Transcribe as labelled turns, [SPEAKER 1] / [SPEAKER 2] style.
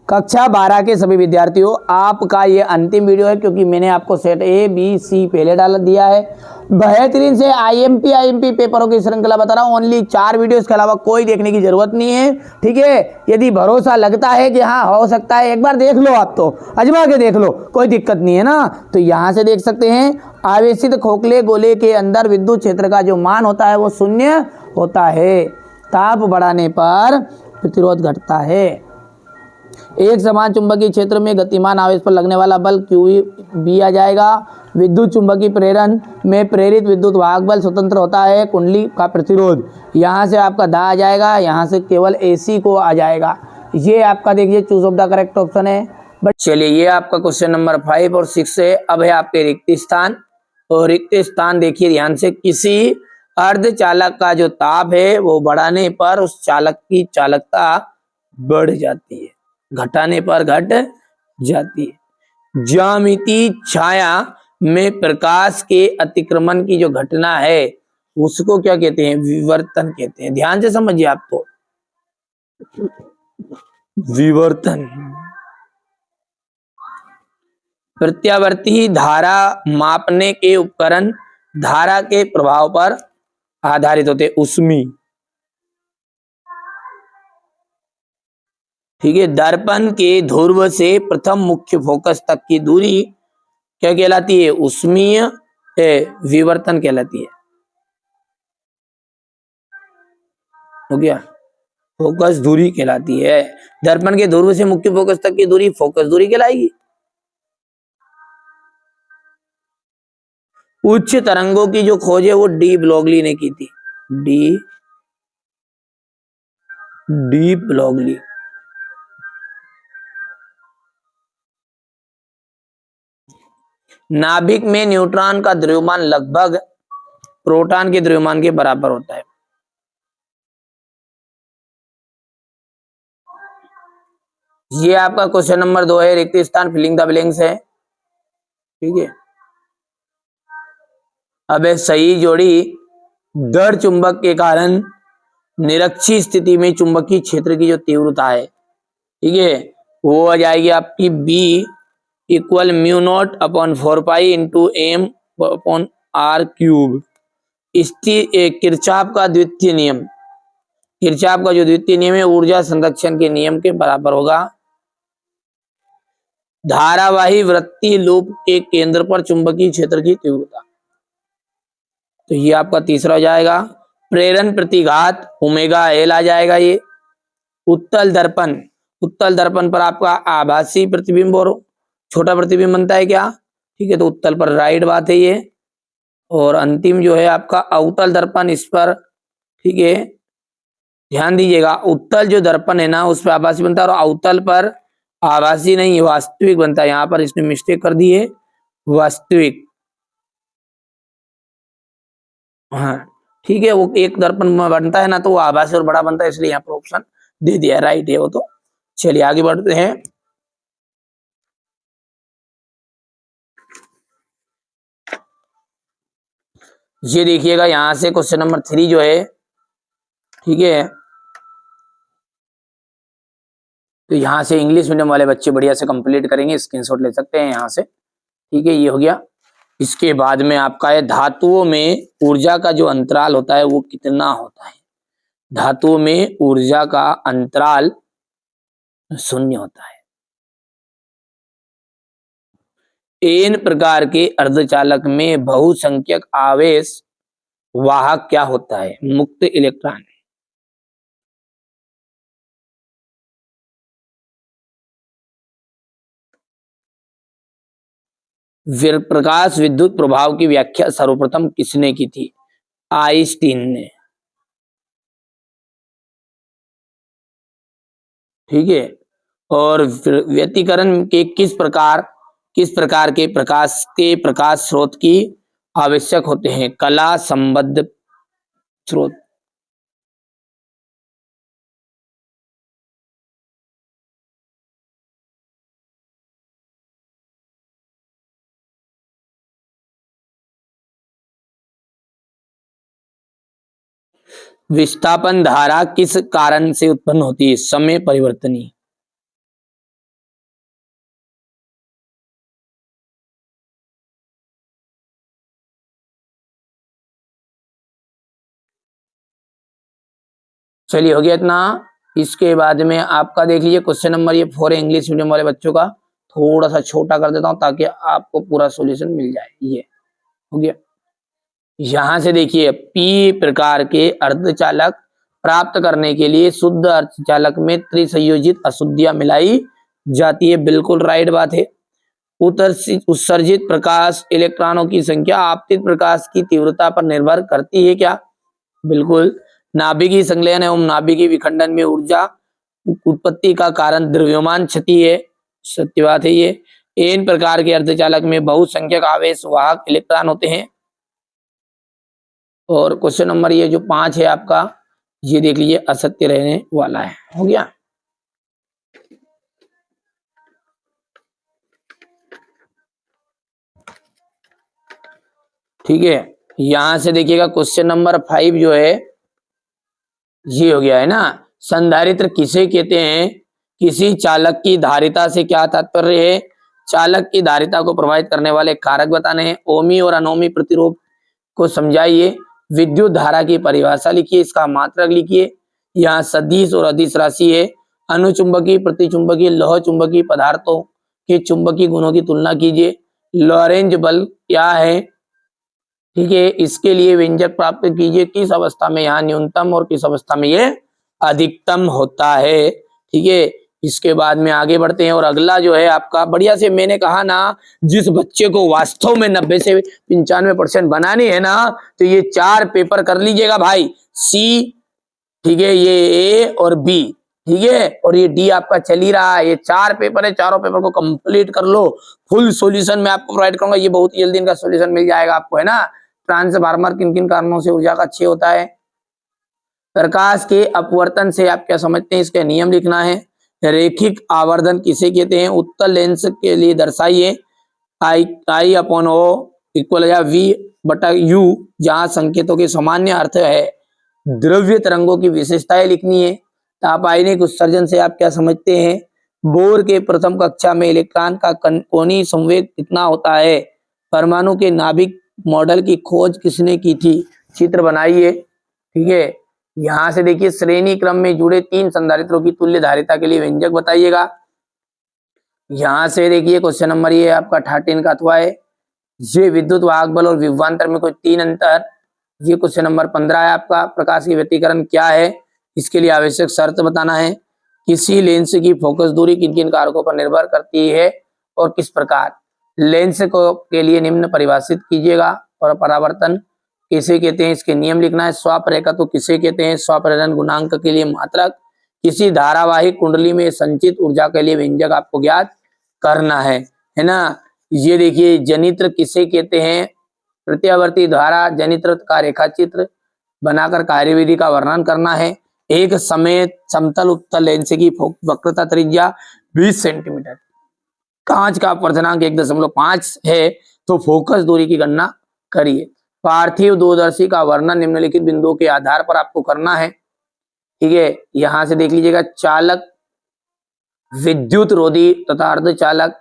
[SPEAKER 1] कक्षा 12 के सभी विद्यार्थियों, आपका ये अंतिम वीडियो है क्योंकि मैंने आपको सेट ए बी सी पहले डाल दिया है। बेहतरीन से आईएमपी पेपरों की श्रृंखला बता रहा हूँ। ओनली 4 वीडियो के अलावा कोई देखने की जरूरत नहीं है, ठीक है। यदि भरोसा लगता है कि हाँ हो सकता है, एक बार देख लो, आप तो अजमा के देख लो, कोई दिक्कत नहीं है ना। तो यहाँ से देख सकते हैं, आवेशित खोखले गोले के अंदर विद्युत क्षेत्र का जो मान होता है वो 0 होता है। ताप बढ़ाने पर प्रतिरोध घटता है। एक समान चुंबकीय क्षेत्र में गतिमान आवेश पर लगने वाला बल क्यू बी आ जाएगा। विद्युत चुंबकीय प्रेरण में प्रेरित विद्युत वाहक बल स्वतंत्र होता है कुंडली का प्रतिरोध। यहाँ से आपका दा आ जाएगा, यहाँ से केवल एसी को आ जाएगा। ये आपका देखिए choose of the correct option है। बट चलिए, ये आपका क्वेश्चन नंबर 5 और 6 है। अब है आपके रिक्त स्थान, और रिक्त स्थान देखिए ध्यान से, किसी अर्धचालक का जो ताप है वो बढ़ाने पर उस चालक की चालकता बढ़ जाती है, घटाने पर घट जाती है। ज्यामितीय छाया में प्रकाश के अतिक्रमण की जो घटना है उसको क्या कहते हैं? विवर्तन कहते हैं। ध्यान से समझिए आप तो, विवर्तन। प्रत्यावर्ती धारा मापने के उपकरण धारा के प्रभाव पर आधारित होते, उसमी, ठीक है। दर्पण के ध्रुव से प्रथम मुख्य फोकस तक की दूरी क्या कहलाती है? उसमीय विवर्तन कहलाती है। हो गया, फोकस दूरी कहलाती है। दर्पण के ध्रुव से मुख्य फोकस तक की दूरी फोकस दूरी कहलाएगी। उच्च तरंगों की जो खोज है वो डी ब्लॉगली ने की थी। D Broglie. नाभिक में न्यूट्रॉन का द्रव्यमान लगभग प्रोटॉन के द्रव्यमान के बराबर होता है। ये आपका क्वेश्चन नंबर 2 है। रिक्त स्थान फिलिंग द ब्लैंक्स है, ठीक है। अब सही जोड़ी दर चुंबक के कारण निरक्षीय स्थिति में चुंबकीय क्षेत्र की जो तीव्रता है, ठीक है, वो आ जाएगी आपकी B equal mu naught upon 4 pi into M upon R cube. Kirchhoff का द्वितीय नियम, किरचॉफ का जो द्वितीय नियम है ऊर्जा संरक्षण के नियम के बराबर होगा। धारावाही वृत्तीय लूप के केंद्र पर चुंबकीय क्षेत्र की तीव्रता, तो ये आपका तीसरा हो जाएगा। प्रेरण प्रतिघात ओमेगा एल आ जाएगा। ये उत्तल दर्पण, उत्तल दर्पण पर आपका आभासी प्रतिबिंब और छोटा प्रतिबिंब बनता है क्या? ठीक है, तो उत्तल पर राइट बात है ये। और अंतिम जो है आपका अवतल दर्पण, इस पर, ठीक है, ध्यान दीजिएगा। उत्तल जो दर्पण है ना उस पर आभासी बनता है और अवतल पर आभासी नहीं वास्तविक बनता है। यहाँ पर इसने मिस्टेक कर दी है, वास्तविक। हाँ ठीक है, वो एक दर्पण में बनता है ना तो वो आभासी और बड़ा बनता है, इसलिए यहाँ पर ऑप्शन दे दिया, राइट है वो तो। चलिए आगे बढ़ते हैं। ये देखिएगा यहां से क्वेश्चन नंबर 3 जो है, ठीक है, तो यहाँ से इंग्लिश मीडियम वाले बच्चे बढ़िया से कंप्लीट करेंगे, स्क्रीनशॉट ले सकते हैं यहाँ से, ठीक है। ये हो गया। इसके बाद में आपका है धातुओं में ऊर्जा का जो अंतराल होता है वो कितना होता है? धातुओं में ऊर्जा का अंतराल 0 होता है। एन प्रकार के अर्धचालक में बहुसंख्यक आवेश वाहक क्या होता है? मुक्त इलेक्ट्रॉन। प्रकाश विद्युत प्रभाव की व्याख्या सर्वप्रथम किसने की थी? आइंस्टीन ने, ठीक है। और व्यतिकरण के किस प्रकार के प्रकाश स्रोत की आवश्यक होते हैं? कला संबद्ध स्रोत। विस्थापन धारा किस कारण से उत्पन्न होती है? समय परिवर्तनी। चलिए हो गया इतना। इसके बाद में आपका देख लीजिए क्वेश्चन नंबर, ये 4 इंग्लिश मीडियम वाले बच्चों का, थोड़ा सा छोटा कर देता हूं ताकि आपको पूरा सॉल्यूशन मिल जाए। ये हो गया। यहां से देखिए, पी प्रकार के अर्धचालक प्राप्त करने के लिए शुद्ध अर्धचालक में त्रिसंयोजित अशुद्धियां मिलाई जाती है। बिल्कुल राइट बात है। उत्सर्जित प्रकाश इलेक्ट्रॉनों की संख्या आपतित प्रकाश की तीव्रता पर निर्भर करती है क्या? बिल्कुल। नाभिकीय संलयन एवं नाभिकीय विखंडन में ऊर्जा उत्पत्ति का कारण द्रव्यमान क्षति है। सत्य बात है ये। इन प्रकार के अर्धचालक में बहुसंख्यक आवेश वाहक इलेक्ट्रॉन होते हैं। और क्वेश्चन नंबर ये जो 5 है आपका, ये देख लीजिए असत्य रहने वाला है। हो गया। ठीक है, यहां से देखिएगा क्वेश्चन नंबर 5 जो है ये हो गया है ना। संधारित्र किसे कहते हैं? किसी चालक की धारिता से क्या तात्पर्य है? चालक की धारिता को प्रभावित करने वाले कारक बताने हैं। ओमी और अनोमी प्रतिरोध को समझाइए। विद्युत धारा की परिभाषा लिखिए, इसका मात्रक लिखिए। यहाँ सदिश और अदिश राशि है। अनुचुंबकीय प्रतिचुंबकीय लौह चुंबकीय पदार्थों के चुंबकीय गुणों की तुलना कीजिए। लॉरेंज बल क्या है? ठीक है, इसके लिए व्यंजक प्राप्त कीजिए। किस अवस्था में यहाँ न्यूनतम और किस अवस्था में ये अधिकतम होता है। ठीक है, इसके बाद में आगे बढ़ते हैं। और अगला जो है आपका बढ़िया से, मैंने कहा ना, जिस बच्चे को वास्तव में 90 से 95% बनानी है ना, तो ये 4 पेपर कर लीजिएगा भाई। सी, ठीक है, ये ए और बी, ठीक है, और ये डी आपका चल ही रहा है। ये 4 पेपर है, चारों पेपर को कंप्लीट कर लो। फुल सॉल्यूशन मैं आपको प्रोवाइड करूंगा। ये बहुत जल्दी इनका सॉल्यूशन मिल जाएगा आपको, है ना। ट्रांसफार्मर किन किन कारणों से ऊर्जा का क्षय होता है? प्रकाश के अपवर्तन से आप क्या समझते हैं? इसके नियम लिखना है। रेखिक आवर्धन किसे कहते हैं? उत्तल लेंस के लिए दर्शाइए। आई अपॉन ओ इक्वल या वी बटा यू, जहां संकेतों के सामान्य अर्थ है। द्रव्य तरंगों की विशेषताएं लिखनी है। तापायनिक उत्सर्जन से आप क्या समझते हैं? बोर के प्रथम कक्षा में इलेक्ट्रॉन का कोणीय संवेग कितना होता है? परमाणु के नाभिक मॉडल की खोज किसने की थी? चित्र बनाइए। ठीक है, यहां से देखिए श्रेणी क्रम में जुड़े 3 संधारित्रों की तुल्य धारिता के लिए व्यंजक बताइएगा। यहां से देखिए क्वेश्चन नंबर ये आपका 13 का अथवा है। ये विद्युत वाहक बल और विभवांतर में कोई 3 अंतर। ये क्वेश्चन नंबर 15 है आपका। प्रकाश की व्यतिकरण क्या है? इसके लिए आवश्यक शर्त बताना है। किसी लेंस की फोकस दूरी किन किन कारकों पर निर्भर करती है और किस प्रकार? लेंस को के लिए निम्न परिभाषित कीजिएगा। और परावर्तन किसे कहते हैं? इसके नियम लिखना है। स्वापरेखत्व किसे कहते हैं? स्वापरेखन गुणांक के लिए मात्रक। किसी धारावाहिक कुंडली में संचित ऊर्जा के लिए व्यंजक आपको ज्ञात करना है ना। ये देखिए जनित्र किसे कहते हैं? प्रत्यावर्ती धारा जनित्र का रेखाचित्र बनाकर कार्यविधि का वर्णन करना है। एक समय समतल उत्तल लेंस की वक्रता त्रिज्या 20 सेंटीमीटर, कांच का अपवर्तनांक 1.5 है, तो फोकस दूरी की गणना करिए। पार्थिव दूरदर्शी का वर्णन निम्नलिखित बिंदुओं के आधार पर आपको करना है। ठीक है, यहां से देख लीजिएगा चालक, विद्युत रोधी तथा अर्धचालक,